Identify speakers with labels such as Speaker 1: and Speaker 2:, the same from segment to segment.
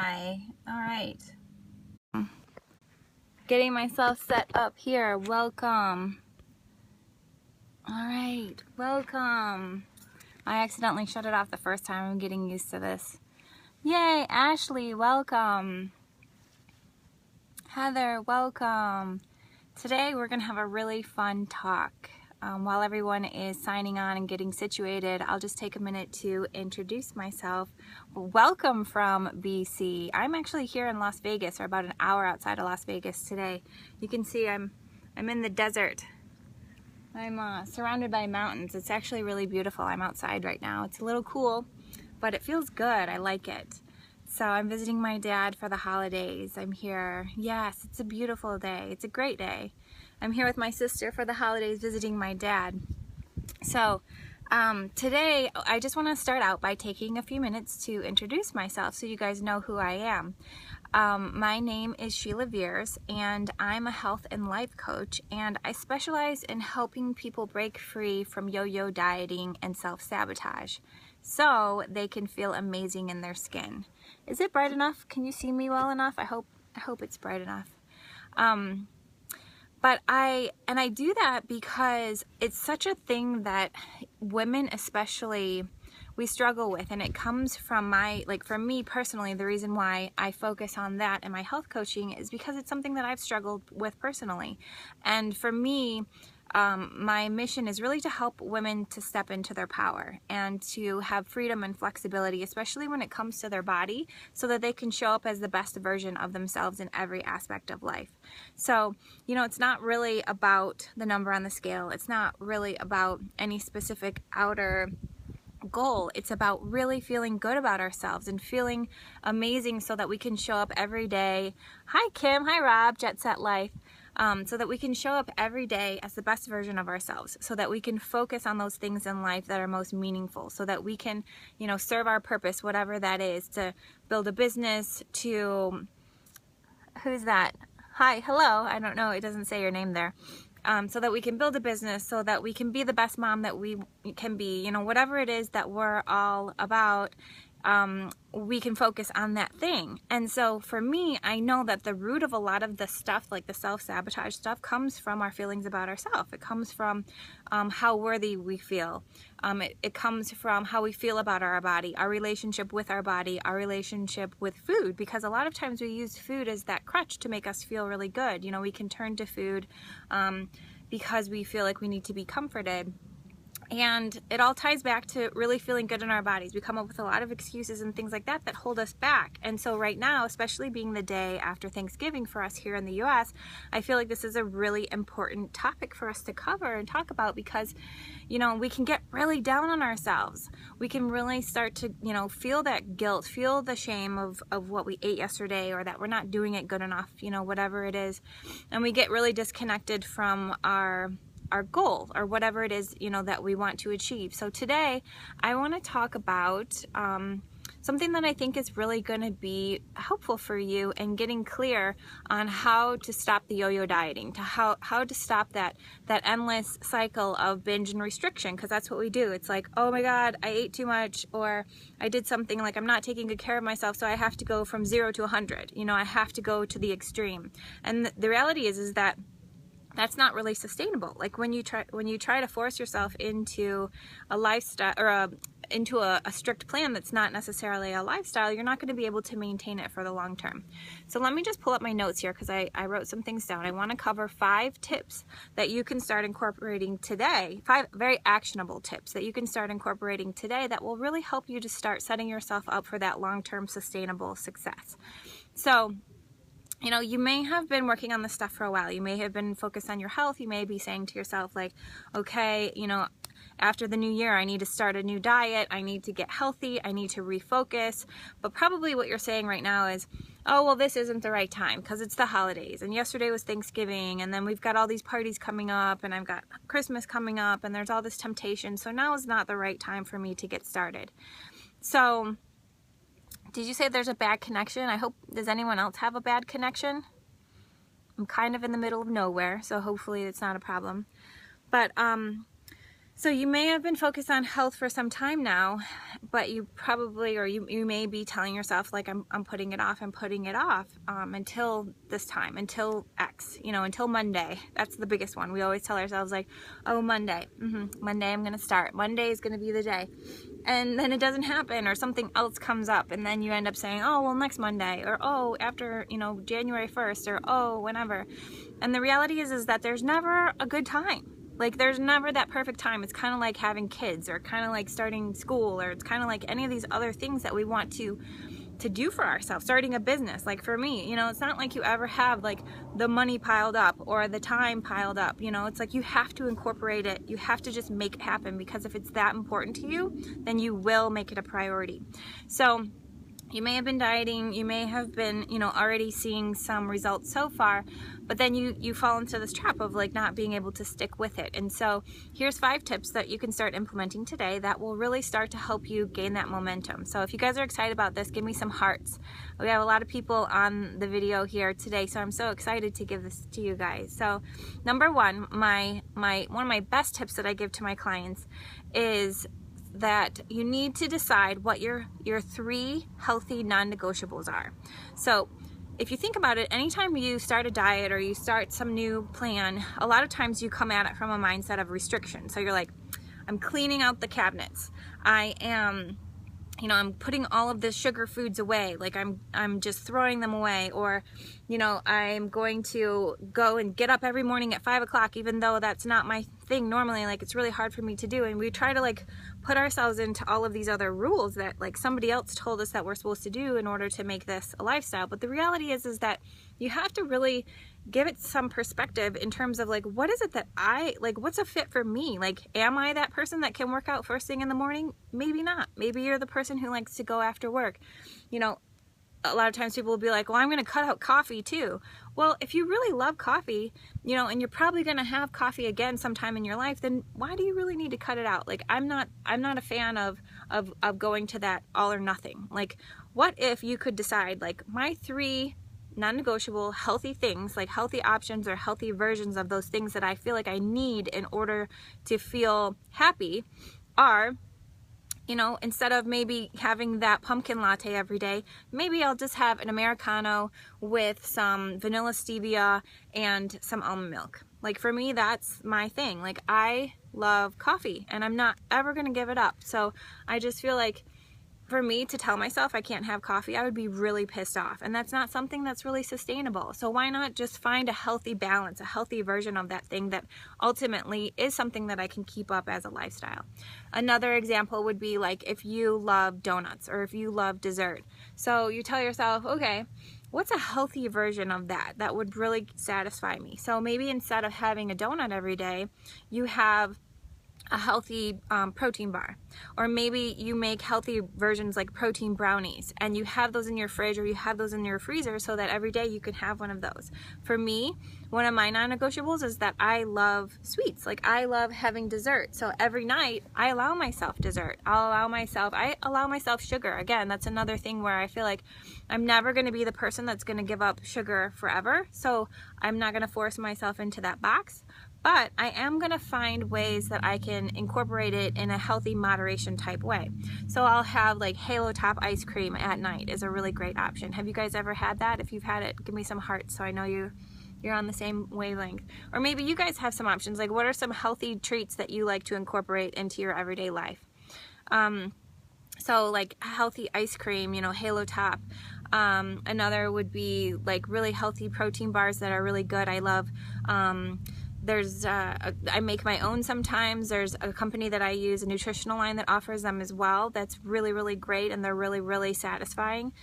Speaker 1: Hi. All right. Getting myself set up here. Welcome. All right. Welcome. I accidentally shut it off the first time. I'm getting used to this. Yay, Ashley. Welcome. Heather, welcome. Today we're going to have a really fun talk. While everyone is signing on and getting situated, I'll just take a minute to introduce myself. Welcome from BC. I'm actually here in Las Vegas, or about an hour outside of Las Vegas today. You can see I'm in the desert. I'm surrounded by mountains. It's actually really beautiful. I'm outside right now. It's a little cool, but it feels good. I like it. So I'm visiting my dad for the holidays. I'm here. Yes, it's a beautiful day. It's a great day. I'm here with my sister for the holidays visiting my dad. So today I just want to start out by taking a few minutes to introduce myself so you guys know who I am. My name is Sheilaviers, and I'm a health and life coach, and I specialize in helping people break free from yo-yo dieting and self-sabotage so they can feel amazing in their skin. Is it bright enough? Can you see me well enough? I hope it's bright enough. But I do that because it's such a thing that women especially, we struggle with, and it comes from for me personally, the reason why I focus on that in my health coaching is because it's something that I've struggled with personally. And for me, my mission is really to help women to step into their power and to have freedom and flexibility, especially when it comes to their body, so that they can show up as the best version of themselves in every aspect of life. So, you know, it's not really about the number on the scale. It's not really about any specific outer goal. It's about really feeling good about ourselves and feeling amazing so that we can show up every day. Hi, Kim. Hi, Rob. Jet Set Life. So that we can show up every day as the best version of ourselves, so that we can focus on those things in life that are most meaningful, so that we can, you know, serve our purpose, whatever that is, to build a business, to, who's that? Hi, hello, I don't know, it doesn't say your name there. So that we can build a business, so that we can be the best mom that we can be, you know, whatever it is that we're all about. We can focus on that thing. And so for me, I know that the root of a lot of the stuff, like the self-sabotage stuff, comes from our feelings about ourselves. It comes from how worthy we feel. It comes from how we feel about our body, our relationship with our body, our relationship with food, because a lot of times we use food as that crutch to make us feel really good. You know, we can turn to food because we feel like we need to be comforted. And it all ties back to really feeling good in our bodies. We come up with a lot of excuses and things like that that hold us back. And so right now, especially being the day after Thanksgiving for us here in the US, I feel like this is a really important topic for us to cover and talk about, because, you know, we can get really down on ourselves. We can really start to, you know, feel that guilt, feel the shame of what we ate yesterday, or that we're not doing it good enough, you know, whatever it is. And we get really disconnected from our goal, or whatever it is, you know, that we want to achieve. So today I want to talk about something that I think is really going to be helpful for you in getting clear on how to stop the yo-yo dieting, to how to stop that endless cycle of binge and restriction, because that's what we do. It's like, oh my God, I ate too much, or I did something, like I'm not taking good care of myself, so I have to go from 0 to 100. You know, I have to go to the extreme. And the reality is that that's not really sustainable. Like when you try to force yourself into a lifestyle, or into a strict plan that's not necessarily a lifestyle, you're not going to be able to maintain it for the long term. So let me just pull up my notes here, because I wrote some things down. I want to cover 5 tips that you can start incorporating today, 5 very actionable tips that you can start incorporating today that will really help you to start setting yourself up for that long-term sustainable success. So, you know, you may have been working on this stuff for a while. You may have been focused on your health. You may be saying to yourself, like, okay, you know, after the new year, I need to start a new diet. I need to get healthy. I need to refocus. But probably what you're saying right now is, oh, well, this isn't the right time because it's the holidays. And yesterday was Thanksgiving. And then we've got all these parties coming up. And I've got Christmas coming up. And there's all this temptation. So now is not the right time for me to get started. So did you say there's a bad connection? Does anyone else have a bad connection? I'm kind of in the middle of nowhere, so hopefully it's not a problem. But So you may have been focused on health for some time now, but you probably, or you may be telling yourself like, I'm putting it off, until this time, until X, until Monday. That's the biggest one. We always tell ourselves like, oh, Monday, Monday I'm going to start. Monday is going to be the day. And then it doesn't happen, or something else comes up, and then you end up saying, oh, well, next Monday, or oh, after, January 1st, or oh, whenever. And the reality is that there's never a good time. Like, there's never that perfect time. It's kind of like having kids, or kind of like starting school, or it's kind of like any of these other things that we want to do for ourselves. Starting a business, like for me, it's not like you ever have like the money piled up or the time piled up. It's like you have to incorporate it. You have to just make it happen, because if it's that important to you, then you will make it a priority. So you may have been dieting, you may have been, already seeing some results so far, but then you fall into this trap of like not being able to stick with it. And so here's 5 tips that you can start implementing today that will really start to help you gain that momentum. So if you guys are excited about this, give me some hearts. We have a lot of people on the video here today, so I'm so excited to give this to you guys. So number 1, one of my best tips that I give to my clients is that you need to decide what your 3 healthy non-negotiables are. So if you think about it, anytime you start a diet or you start some new plan, a lot of times you come at it from a mindset of restriction. So you're like, I'm cleaning out the cabinets. I am, I'm putting all of the sugar foods away. Like I'm just throwing them away. Or, I'm going to go and get up every morning at 5 o'clock, even though that's not my thing normally. Like, it's really hard for me to do. And we try to like put ourselves into all of these other rules that like somebody else told us that we're supposed to do in order to make this a lifestyle. But the reality is that you have to really give it some perspective in terms of like, what is it that what's a fit for me? Like, am I that person that can work out first thing in the morning? Maybe not. Maybe you're the person who likes to go after work. A lot of times people will be like, well, I'm going to cut out coffee too. Well, if you really love coffee, and you're probably going to have coffee again sometime in your life, then why do you really need to cut it out? Like, I'm not a fan of going to that all or nothing. Like, what if you could decide, like, my 3 non-negotiable healthy things, like healthy options or healthy versions of those things that I feel like I need in order to feel happy are, instead of maybe having that pumpkin latte every day, maybe I'll just have an Americano with some vanilla stevia and some almond milk. Like, for me, that's my thing. Like, I love coffee and I'm not ever going to give it up. So I just feel like for me to tell myself I can't have coffee, I would be really pissed off. And that's not something that's really sustainable. So why not just find a healthy balance, a healthy version of that thing that ultimately is something that I can keep up as a lifestyle. Another example would be like if you love donuts or if you love dessert. So you tell yourself, okay, what's a healthy version of that would really satisfy me? So maybe instead of having a donut every day, you have a healthy protein bar, or maybe you make healthy versions like protein brownies and you have those in your fridge or you have those in your freezer so that every day you can have one of those. For me, one of my non-negotiables is that I love sweets. Like, I love having dessert. So every night I allow myself dessert. I allow myself sugar. Again, that's another thing where I feel like I'm never going to be the person that's going to give up sugar forever. So I'm not going to force myself into that box. But I am going to find ways that I can incorporate it in a healthy moderation type way. So I'll have like Halo Top ice cream at night is a really great option. Have you guys ever had that? If you've had it, give me some hearts so I know you're on the same wavelength. Or maybe you guys have some options. Like, what are some healthy treats that you like to incorporate into your everyday life? So like healthy ice cream, Halo Top. Another would be like really healthy protein bars that are really good. I love I make my own sometimes. There's a company that I use, a nutritional line that offers them as well. That's really, really great, and they're really, really satisfying.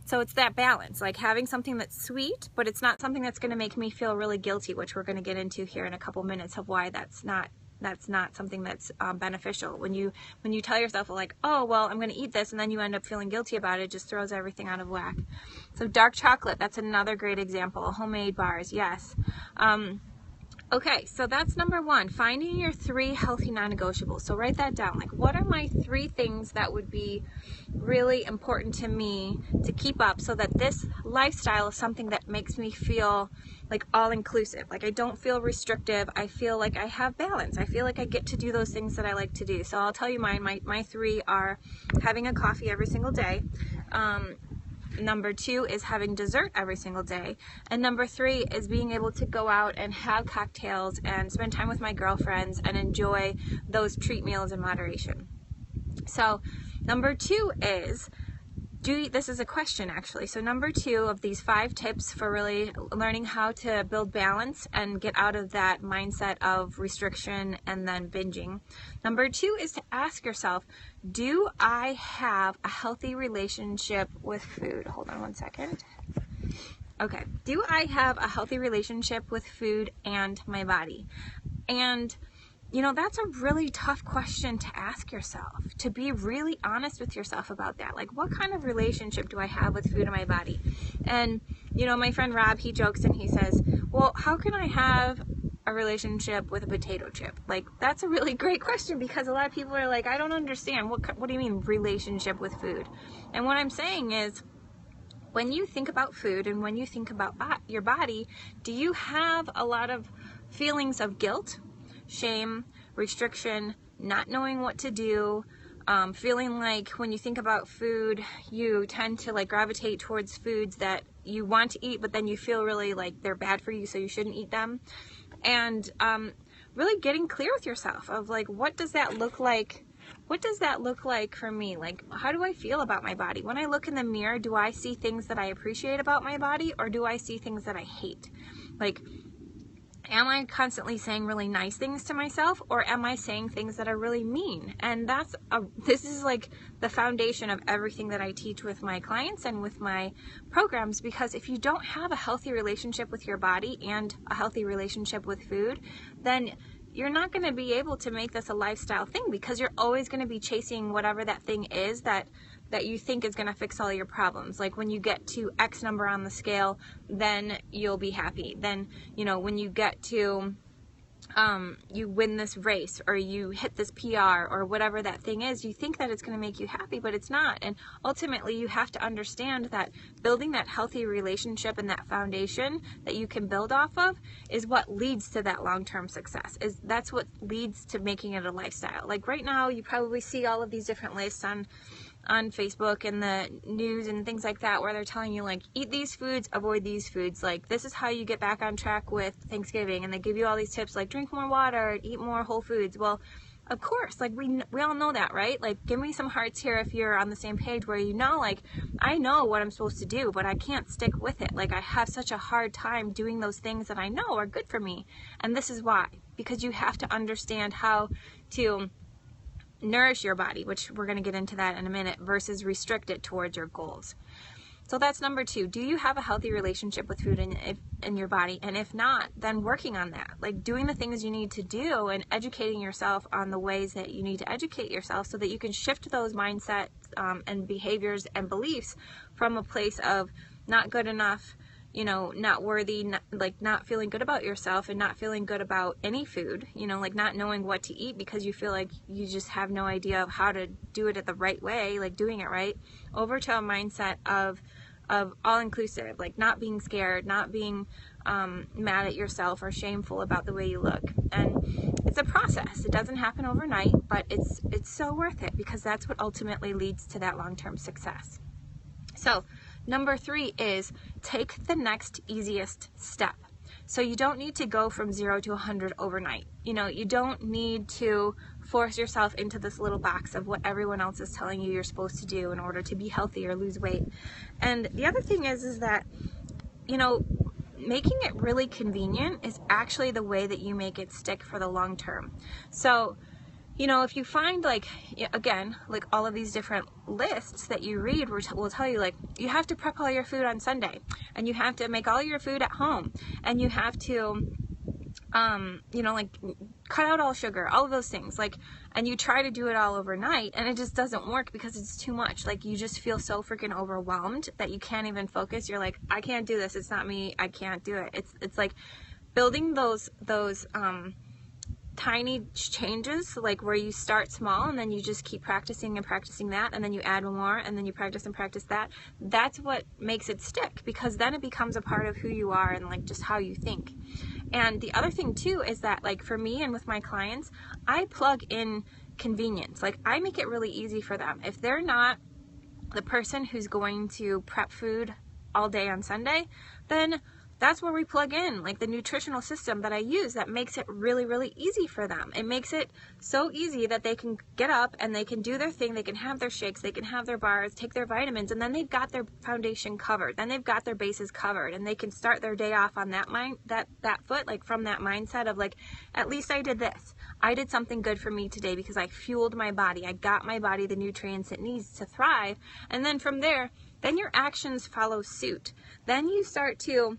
Speaker 1: So it's that balance, like having something that's sweet, but it's not something that's going to make me feel really guilty, which we're going to get into here in a couple minutes of why that's not something that's beneficial. When you tell yourself like, oh, well, I'm going to eat this, and then you end up feeling guilty about it, it just throws everything out of whack. So dark chocolate, that's another great example. Homemade bars, yes. Okay, so that's number one, finding your 3 healthy non-negotiables. So write that down. Like, what are my 3 things that would be really important to me to keep up so that this lifestyle is something that makes me feel like all-inclusive. Like, I don't feel restrictive. I feel like I have balance. I feel like I get to do those things that I like to do. So I'll tell you mine. My 3 are having a coffee every single day. Number 2 is having dessert every single day. And number 3 is being able to go out and have cocktails and spend time with my girlfriends and enjoy those treat meals in moderation. So number 2 is, this is a question actually. So number 2 of these 5 tips for really learning how to build balance and get out of that mindset of restriction and then binging. Number 2 is to ask yourself, do I have a healthy relationship with food? Hold on one second. Okay. Do I have a healthy relationship with food and my body? And you know, that's a really tough question to ask yourself, to be really honest with yourself about that. Like, what kind of relationship do I have with food and my body? And, you know, my friend Rob, he jokes and he says, well, how can I have a relationship with a potato chip? Like, that's a really great question, because a lot of people are like, I don't understand. What do you mean relationship with food? And what I'm saying is, when you think about food and when you think about your body, do you have a lot of feelings of guilt, shame, restriction, not knowing what to do, feeling like when you think about food, you tend to like gravitate towards foods that you want to eat, but then you feel really like they're bad for you, so you shouldn't eat them. And really getting clear with yourself of like, what does that look like? What does that look like for me? Like, how do I feel about my body? When I look in the mirror, do I see things that I appreciate about my body, or do I see things that I hate? Like, am I constantly saying really nice things to myself, or am I saying things that are really mean? And this is like the foundation of everything that I teach with my clients and with my programs, because if you don't have a healthy relationship with your body and a healthy relationship with food, then you're not going to be able to make this a lifestyle thing, because you're always going to be chasing whatever that thing is that you think is going to fix all your problems. Like, when you get to X number on the scale, then you'll be happy. Then, you know, when you get to, you win this race, or you hit this PR, or whatever that thing is, you think that it's going to make you happy, but it's not. And ultimately, you have to understand that building that healthy relationship and that foundation that you can build off of is what leads to that long-term success. That's what leads to making it a lifestyle. Like, right now, you probably see all of these different lists on Facebook and the news and things like that, where they're telling you, like, eat these foods, avoid these foods. Like, this is how you get back on track with Thanksgiving. And they give you all these tips, like drink more water, eat more whole foods. Well, of course, like, we all know that, right? Like, give me some hearts here if you're on the same page, where you know, like, I know what I'm supposed to do, but I can't stick with it. Like, I have such a hard time doing those things that I know are good for me. And this is why. Because you have to understand how to nourish your body, which we're going to get into that in a minute, versus restrict it towards your goals. So that's number 2. Do you have a healthy relationship with food in your body? And if not, then working on that, like doing the things you need to do and educating yourself on the ways that you need to educate yourself, so that you can shift those mindsets and behaviors and beliefs from a place of not good enough, you know, not worthy, not feeling good about yourself, and not feeling good about any food, you know, like not knowing what to eat because you feel like you just have no idea of how to do it the right way, like doing it right, over to a mindset of all-inclusive, like not being scared, not being mad at yourself or shameful about the way you look. And it's a process. It doesn't happen overnight, but it's so worth it, because that's what ultimately leads to that long-term success. So number 3 is take the next easiest step. So you don't need to go from 0 to 100 overnight. You know, you don't need to force yourself into this little box of what everyone else is telling you you're supposed to do in order to be healthy or lose weight. And the other thing is that, you know, making it really convenient is actually the way that you make it stick for the long term. So, you know, if you find, like, again, like all of these different lists that you read will tell you, like, you have to prep all your food on Sunday, and you have to make all your food at home, and you have to, you know, like, cut out all sugar, all of those things, like, and you try to do it all overnight, and it just doesn't work because it's too much. Like, you just feel so freaking overwhelmed that you can't even focus. You're like, I can't do this. It's not me. I can't do it. It's like, building those tiny changes, like where you start small and then you just keep practicing and practicing that, and then you add more, and then you practice and practice that. That's what makes it stick, because then it becomes a part of who you are and like just how you think. And the other thing too is that, like, for me and with my clients, I plug in convenience. Like, I make it really easy for them. If they're not the person who's going to prep food all day on Sunday, then that's where we plug in, like, the nutritional system that I use that makes it really, really easy for them. It makes it so easy that they can get up and they can do their thing. They can have their shakes, they can have their bars, take their vitamins, and then they've got their foundation covered. Then they've got their bases covered, and they can start their day off on that foot, like from that mindset of like, at least I did this. I did something good for me today because I fueled my body. I got my body the nutrients it needs to thrive. And then from there, then your actions follow suit. Then you start to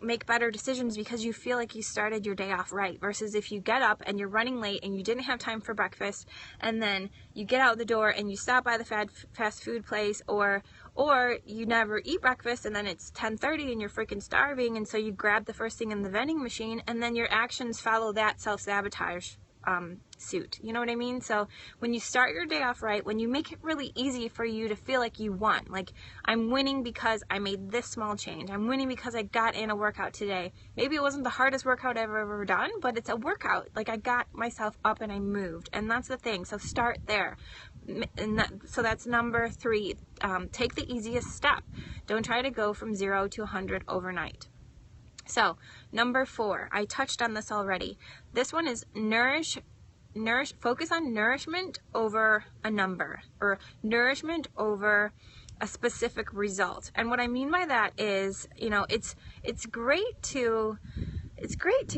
Speaker 1: make better decisions because you feel like you started your day off right, versus if you get up and you're running late and you didn't have time for breakfast, and then you get out the door and you stop by the fast food place, or you never eat breakfast and then it's 10:30 and you're freaking starving, and so you grab the first thing in the vending machine, and then your actions follow that self-sabotage suit. You know what I mean? So when you start your day off right, when you make it really easy for you to feel like you won, like, I'm winning because I made this small change, I'm winning because I got in a workout today. Maybe it wasn't the hardest workout I've ever done, but it's a workout. Like, I got myself up and I moved, and that's the thing. So start there. So that's number 3. Take the easiest step. Don't try to go from 0 to 100 overnight. So number 4, I touched on this already. This one is focus on nourishment over a number, or nourishment over a specific result. And what I mean by that is, you know, it's great to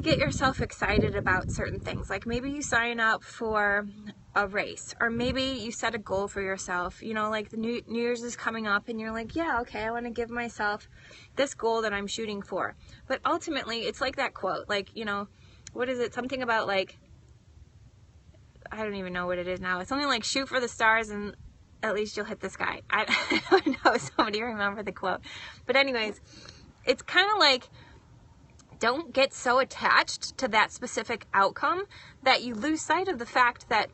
Speaker 1: get yourself excited about certain things. Like, maybe you sign up for a race, or maybe you set a goal for yourself, you know, like the New Year's is coming up and you're like, yeah, okay, I want to give myself this goal that I'm shooting for. But ultimately, it's like that quote, like, you know, what is it? Something about, like, I don't even know what it is now. It's something like, shoot for the stars and at least you'll hit the sky. I don't know, somebody remember the quote. But anyways, it's kind of like, don't get so attached to that specific outcome that you lose sight of the fact that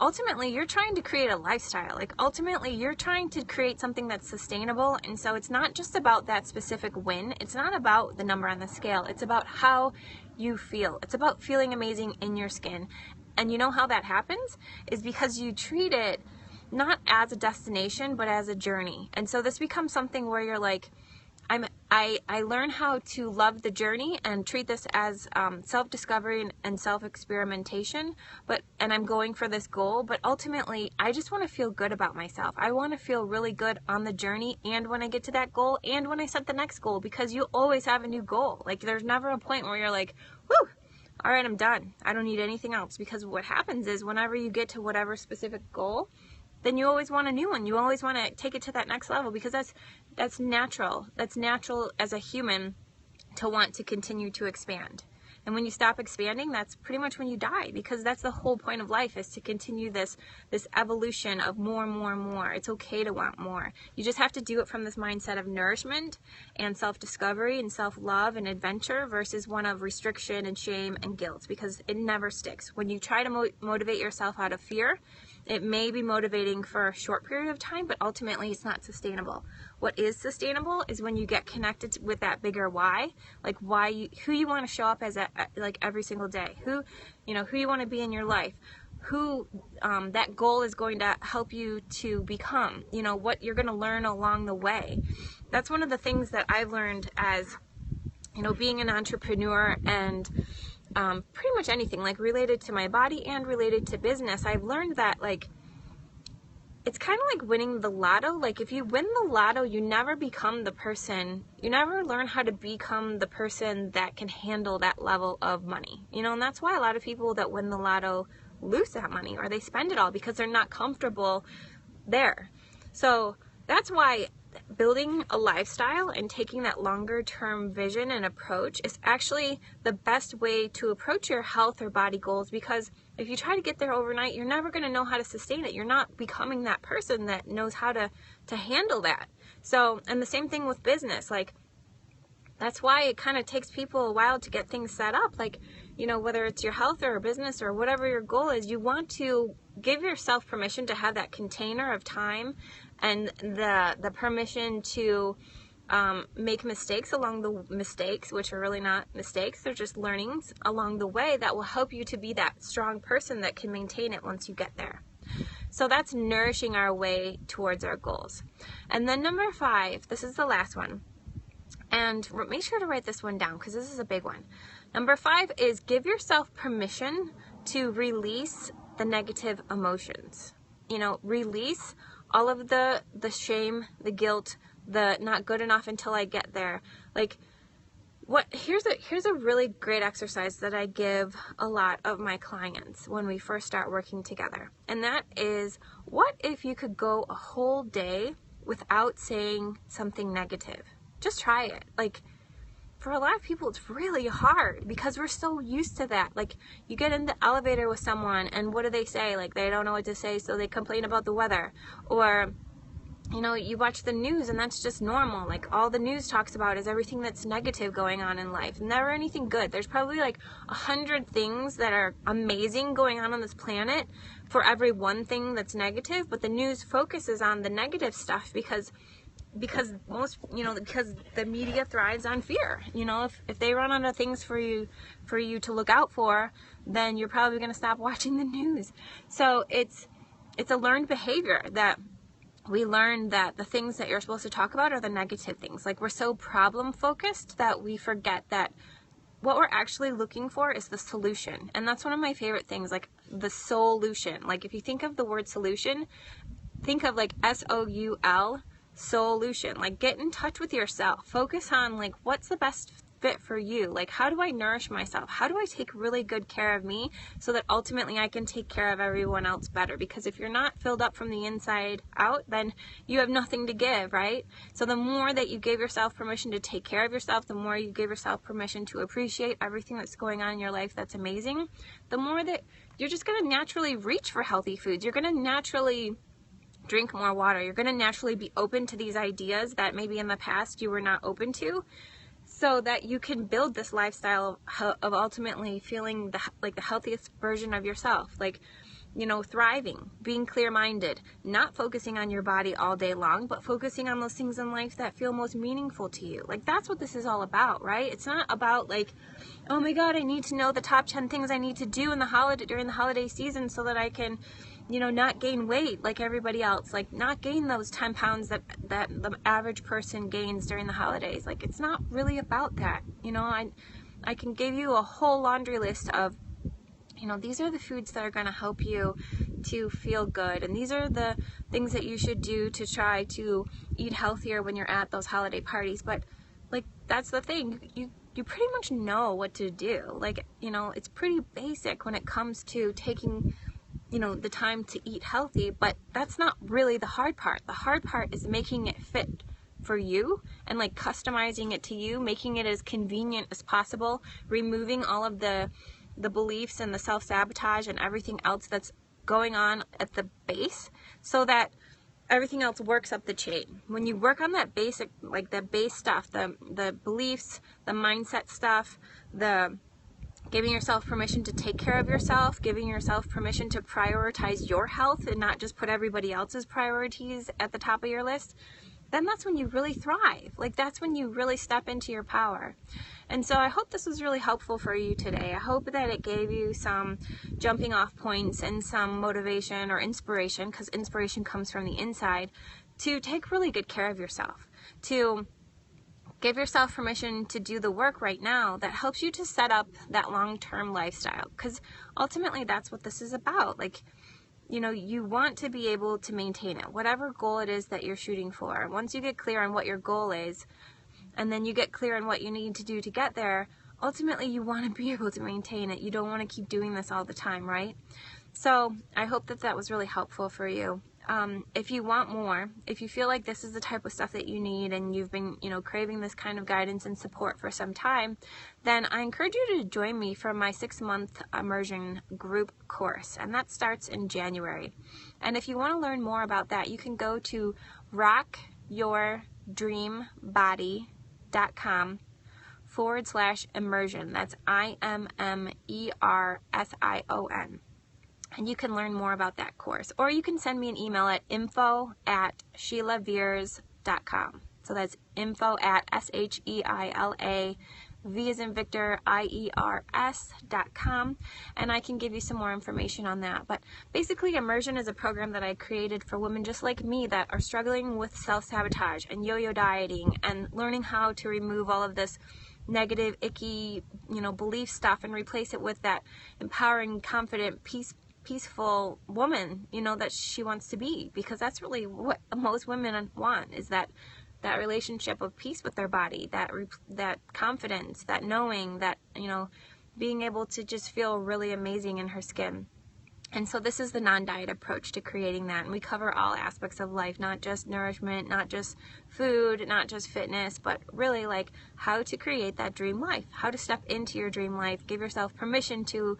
Speaker 1: ultimately you're trying to create a lifestyle. Like, ultimately you're trying to create something that's sustainable. And so it's not just about that specific win. It's not about the number on the scale. It's about how you feel. It's about feeling amazing in your skin. And you know how that happens is because you treat it not as a destination, but as a journey. And so this becomes something where you're like, I learn how to love the journey and treat this as self-discovery and self-experimentation, and I'm going for this goal, but ultimately I just want to feel good about myself. I want to feel really good on the journey, and when I get to that goal, and when I set the next goal, because you always have a new goal. Like, there's never a point where you're like, whew, all right, I'm done. I don't need anything else. Because what happens is, whenever you get to whatever specific goal, then you always want a new one. You always want to take it to that next level, because that's natural. That's natural as a human to want to continue to expand. And when you stop expanding, that's pretty much when you die, because that's the whole point of life, is to continue this evolution of more and more and more. It's okay to want more. You just have to do it from this mindset of nourishment and self-discovery and self-love and adventure, versus one of restriction and shame and guilt, because it never sticks. When you try to motivate yourself out of fear, it may be motivating for a short period of time, but ultimately it's not sustainable. What is sustainable is when you get connected with that bigger why, like who you want to show up as like every single day, who you want to be in your life, who that goal is going to help you to become, what you're going to learn along the way. That's one of the things that I've learned as, being an entrepreneur and pretty much anything like related to my body and related to business. I've learned that, like, it's kind of like winning the lotto. Like, if you win the lotto, you never become the person, you never learn how to become the person that can handle that level of money, and that's why a lot of people that win the lotto lose that money, or they spend it all, because they're not comfortable there. So that's why building a lifestyle and taking that longer term vision and approach is actually the best way to approach your health or body goals, because if you try to get there overnight, you're never going to know how to sustain it. You're not becoming that person that knows how to handle that. So, and the same thing with business. Like, That's why it kind of takes people a while to get things set up. Like, you know, whether it's your health or a business or whatever your goal is, you want to give yourself permission to have that container of time and the permission to make mistakes along the mistakes, which are really not mistakes. They're just learnings along the way that will help you to be that strong person that can maintain it once you get there. So that's nourishing our way towards our goals. And then number 5, this is the last one. And make sure to write this one down because this is a big one. Number 5 is give yourself permission to release the negative emotions. You know, release all of the shame, the guilt, the not good enough until I get there. Like, here's a really great exercise that I give a lot of my clients when we first start working together. And that is, what if you could go a whole day without saying something negative? Just try it. Like, for a lot of people, it's really hard because we're so used to that. Like, you get in the elevator with someone and what do they say? Like, they don't know what to say, so they complain about the weather. Or, you know, you watch the news and that's just normal. Like, all the news talks about is everything that's negative going on in life. Never anything good. There's probably like 100 things that are amazing going on this planet for every one thing that's negative, but the news focuses on the negative stuff because most, you know, because the media thrives on fear. You know, if they run out of things for you to look out for, then you're probably going to stop watching the news. So it's a learned behavior that we learn that the things that you're supposed to talk about are the negative things. Like, we're so problem focused that we forget that what we're actually looking for is the solution. And that's one of my favorite things, like the solution. Like, if you think of the word solution, think of like SOUL, solution. Like, get in touch with yourself. Focus on like, what's the best fit for you? Like, how do I nourish myself? How do I take really good care of me so that ultimately I can take care of everyone else better? Because if you're not filled up from the inside out, then you have nothing to give, right? So the more that you give yourself permission to take care of yourself, the more you give yourself permission to appreciate everything that's going on in your life that's amazing, the more that you're just going to naturally reach for healthy foods. You're going to naturally drink more water. You're going to naturally be open to these ideas that maybe in the past you were not open to, so that you can build this lifestyle of ultimately feeling the healthiest version of yourself. Like, you know, thriving, being clear-minded, not focusing on your body all day long, but focusing on those things in life that feel most meaningful to you. Like, that's what this is all about, right? It's not about like, oh my God, I need to know the top 10 things I need to do during the holiday season so that I can, you know, not gain weight like everybody else, like not gain those 10 pounds that the average person gains during the holidays. Like, it's not really about that. You know, I can give you a whole laundry list of, you know, these are the foods that are going to help you to feel good, and these are the things that you should do to try to eat healthier when you're at those holiday parties. But like, that's the thing, you pretty much know what to do. Like, you know, it's pretty basic when it comes to taking, you know, the time to eat healthy, but that's not really the hard part. The hard part is making it fit for you and like customizing it to you, making it as convenient as possible, removing all of the beliefs and the self-sabotage and everything else that's going on at the base, so that everything else works up the chain. When you work on that basic, like the base stuff, the beliefs, the mindset stuff, the giving yourself permission to take care of yourself, giving yourself permission to prioritize your health and not just put everybody else's priorities at the top of your list, then that's when you really thrive. Like, that's when you really step into your power. And so I hope this was really helpful for you today. I hope that it gave you some jumping off points and some motivation or inspiration, because inspiration comes from the inside, to take really good care of yourself, to give yourself permission to do the work right now that helps you to set up that long-term lifestyle, because ultimately that's what this is about. Like, you know, you want to be able to maintain it, whatever goal it is that you're shooting for. Once you get clear on what your goal is, and then you get clear on what you need to do to get there, ultimately you want to be able to maintain it. You don't want to keep doing this all the time, right? So I hope that that was really helpful for you. If you want more, if you feel like this is the type of stuff that you need and you've been, you know, craving this kind of guidance and support for some time, then I encourage you to join me for my 6-month Immersion group course, and that starts in January. And if you want to learn more about that, you can go to rockyourdreambody.com immersion. That's IMMERSION. And you can learn more about that course. Or you can send me an email at info@sheilaviers.com. So that's info@SHEILA, V as in Victor, IERS.com. And I can give you some more information on that. But basically, Immersion is a program that I created for women just like me that are struggling with self-sabotage and yo-yo dieting and learning how to remove all of this negative, icky, belief stuff and replace it with that empowering, confident, peaceful woman, that she wants to be, because that's really what most women want, is that relationship of peace with their body, that confidence, that knowing, that, being able to just feel really amazing in her skin. And so this is the non-diet approach to creating that. And we cover all aspects of life, not just nourishment, not just food, not just fitness, but really like how to create that dream life, how to step into your dream life, give yourself permission to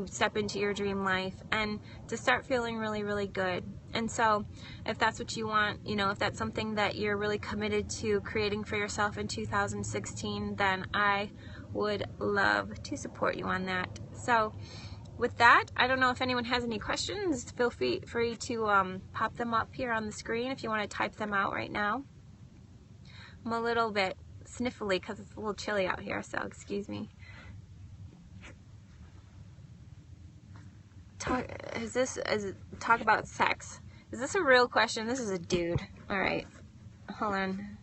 Speaker 1: step into your dream life and to start feeling really, really good. And so if that's what you want, if that's something that you're really committed to creating for yourself in 2016, then I would love to support you on that. So with that, I don't know if anyone has any questions. Feel free to pop them up here on the screen if you want to type them out right now. I'm a little bit sniffly because it's a little chilly out here, so excuse me. Talk about sex. Is this a real question? This is a dude. All right. Hold on.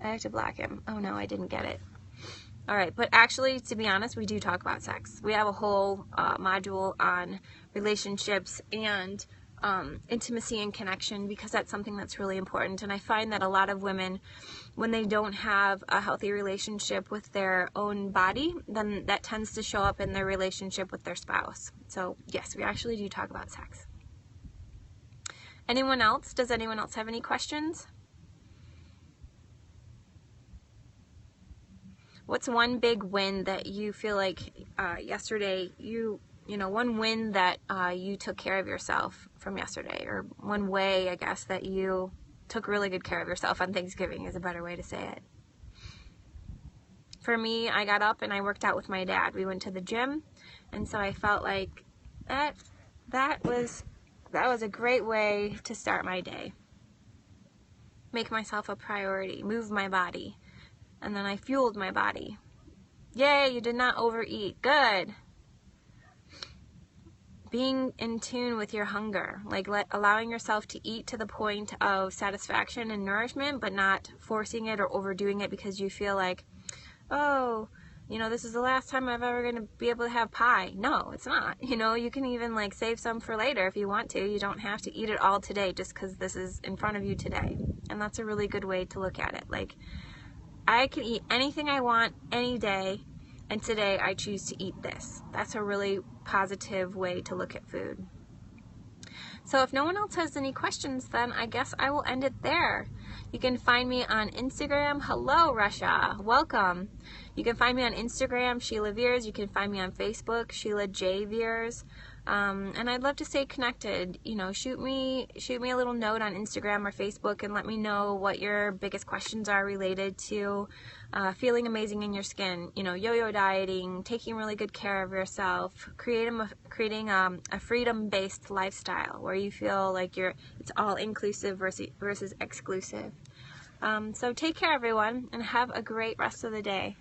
Speaker 1: I have to block him. Oh no, I didn't get it. All right, but actually, to be honest, we do talk about sex. We have a whole module on relationships and intimacy and connection, because that's something that's really important. And I find that a lot of women, when they don't have a healthy relationship with their own body, then that tends to show up in their relationship with their spouse. So yes, we actually do talk about sex. Anyone else? Does anyone else have any questions? What's one big win that you feel like yesterday, one win that you took care of yourself from yesterday, or one way, I guess, that you took really good care of yourself on Thanksgiving is a better way to say it. For me, I got up and I worked out with my dad. We went to the gym, and so I felt like that was a great way to start my day. Make myself a priority, move my body. And then I fueled my body. Yay, you did not overeat. Good. Being in tune with your hunger, like allowing yourself to eat to the point of satisfaction and nourishment, but not forcing it or overdoing it because you feel like, oh, this is the last time I'm ever going to be able to have pie. No, it's not. You can even save some for later if you want to. You don't have to eat it all today just because this is in front of you today. And that's a really good way to look at it. I can eat anything I want any day, and today I choose to eat this. That's a really positive way to look at food. So if no one else has any questions, then I guess I will end it there. You can find me on Instagram. Hello, Russia. Welcome. You can find me on Instagram, sheilaviers. You can find me on Facebook, Sheila J. Viers. And I'd love to stay connected. Shoot me a little note on Instagram or Facebook and let me know what your biggest questions are related to feeling amazing in your skin, yo-yo dieting, taking really good care of yourself, creating a freedom-based lifestyle where you feel like it's all inclusive versus exclusive. So take care, everyone, and have a great rest of the day.